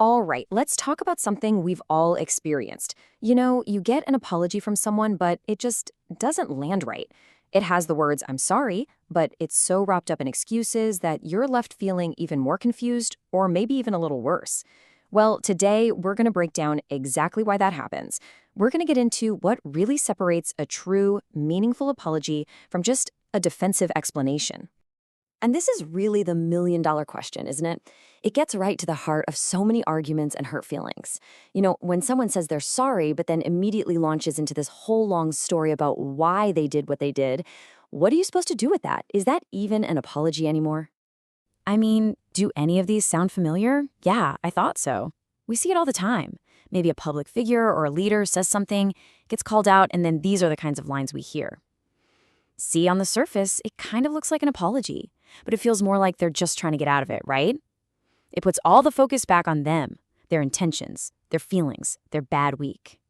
All right, let's talk about something we've all experienced. You get an apology from someone, but it just doesn't land right. It has the words, I'm sorry, but it's so wrapped up in excuses that you're left feeling even more confused or maybe even a little worse. Well, today we're going to break down exactly why that happens. We're going to get into what really separates a true, meaningful apology from just a defensive explanation. And this is really the million-dollar question, isn't it? It gets right to the heart of so many arguments and hurt feelings. When someone says they're sorry, but then immediately launches into this whole long story about why they did what they did, what are you supposed to do with that? Is that even an apology anymore? I mean, do any of these sound familiar? Yeah, I thought so. We see it all the time. Maybe a public figure or a leader says something, gets called out, and then these are the kinds of lines we hear. See, on the surface, it kind of looks like an apology, but it feels more like they're just trying to get out of it, right? It puts all the focus back on them, their intentions, their feelings, their bad week.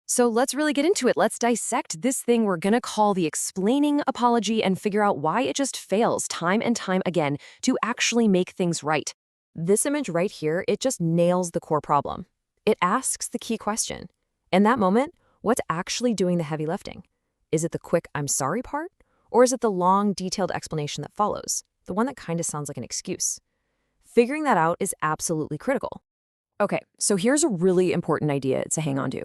So let's really get into it. Let's dissect this thing we're going to call the explaining apology and figure out why it just fails time and time again to actually make things right. This image right here, it just nails the core problem. It asks the key question. In that moment, what's actually doing the heavy lifting? Is it the quick I'm sorry part? Or is it the long, detailed explanation that follows, the one that kind of sounds like an excuse? Figuring that out is absolutely critical. Okay, so here's a really important idea to hang on to.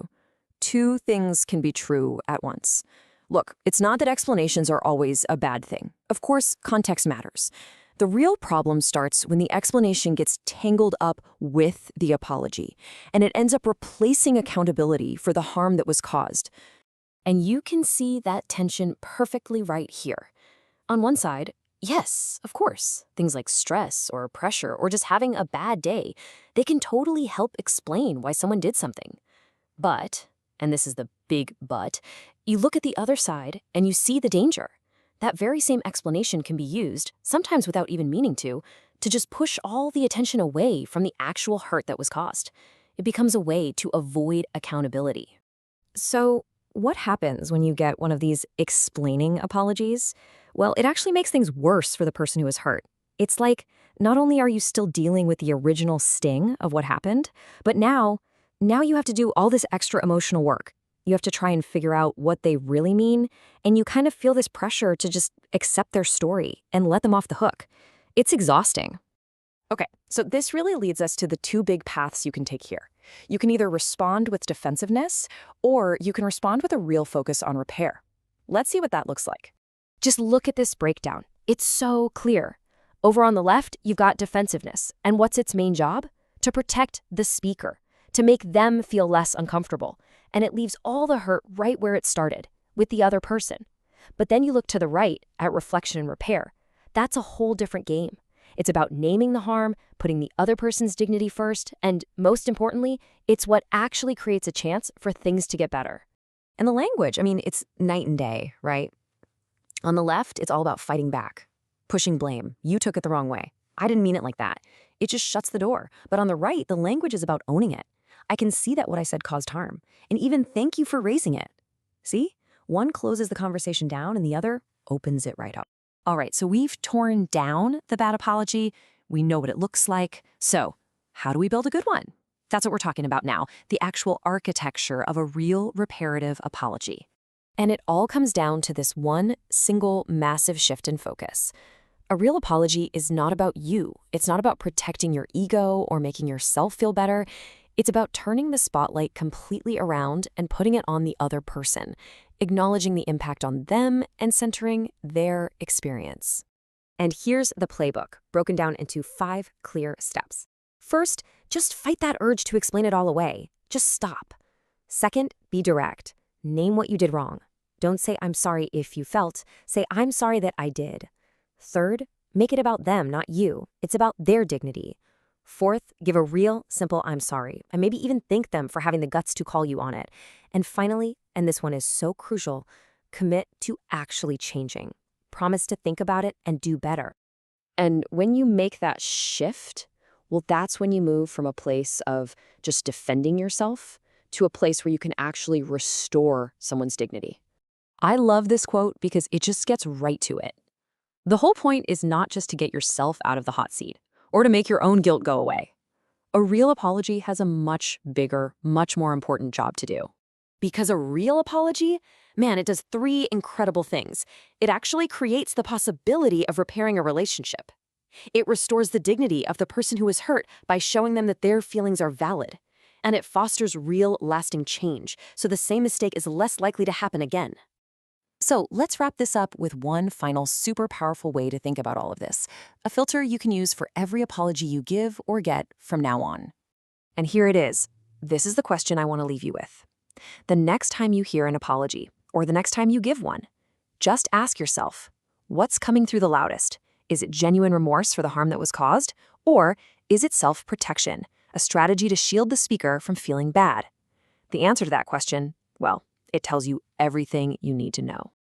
Two things can be true at once. Look, it's not that explanations are always a bad thing. Of course, context matters. The real problem starts when the explanation gets tangled up with the apology, and it ends up replacing accountability for the harm that was caused. And you can see that tension perfectly right here. On one side, yes, of course, things like stress or pressure or just having a bad day, they can totally help explain why someone did something. But, and this is the big but, you look at the other side and you see the danger. That very same explanation can be used, sometimes without even meaning to just push all the attention away from the actual hurt that was caused. It becomes a way to avoid accountability. So, what happens when you get one of these explaining apologies? Well, it actually makes things worse for the person who was hurt. It's like, not only are you still dealing with the original sting of what happened, but now you have to do all this extra emotional work. You have to try and figure out what they really mean, and you kind of feel this pressure to just accept their story and let them off the hook. It's exhausting. Okay, so this really leads us to the two big paths you can take here. You can either respond with defensiveness, or you can respond with a real focus on repair. Let's see what that looks like. Just look at this breakdown. It's so clear. Over on the left, you've got defensiveness. And what's its main job? To protect the speaker, to make them feel less uncomfortable. And it leaves all the hurt right where it started, with the other person. But then you look to the right at reflection and repair. That's a whole different game. It's about naming the harm, putting the other person's dignity first, and most importantly, it's what actually creates a chance for things to get better. And the language, it's night and day, right? On the left, it's all about fighting back, pushing blame. You took it the wrong way. I didn't mean it like that. It just shuts the door. But on the right, the language is about owning it. I can see that what I said caused harm, and even thank you for raising it. See? One closes the conversation down and the other opens it right up. All right, so we've torn down the bad apology. We know what it looks like. So how do we build a good one? That's what we're talking about now, the actual architecture of a real reparative apology. And it all comes down to this one single massive shift in focus. A real apology is not about you. It's not about protecting your ego or making yourself feel better. It's about turning the spotlight completely around and putting it on the other person, acknowledging the impact on them and centering their experience. And here's the playbook, broken down into 5 clear steps. First, just fight that urge to explain it all away. Just stop. Second, be direct. Name what you did wrong. Don't say, I'm sorry if you felt. Say, I'm sorry that I did. Third, make it about them, not you. It's about their dignity. Fourth, give a real, simple I'm sorry, and maybe even thank them for having the guts to call you on it. And finally, and this one is so crucial, commit to actually changing. Promise to think about it and do better. And when you make that shift, well, that's when you move from a place of just defending yourself to a place where you can actually restore someone's dignity. I love this quote because it just gets right to it. The whole point is not just to get yourself out of the hot seat or to make your own guilt go away. A real apology has a much bigger, much more important job to do. Because a real apology, man, it does three incredible things. It actually creates the possibility of repairing a relationship. It restores the dignity of the person who was hurt by showing them that their feelings are valid. And it fosters real, lasting change, so the same mistake is less likely to happen again. So let's wrap this up with one final super powerful way to think about all of this, a filter you can use for every apology you give or get from now on. And here it is. This is the question I want to leave you with. The next time you hear an apology, or the next time you give one, just ask yourself, what's coming through the loudest? Is it genuine remorse for the harm that was caused? Or is it self-protection, a strategy to shield the speaker from feeling bad? The answer to that question, well, it tells you everything you need to know.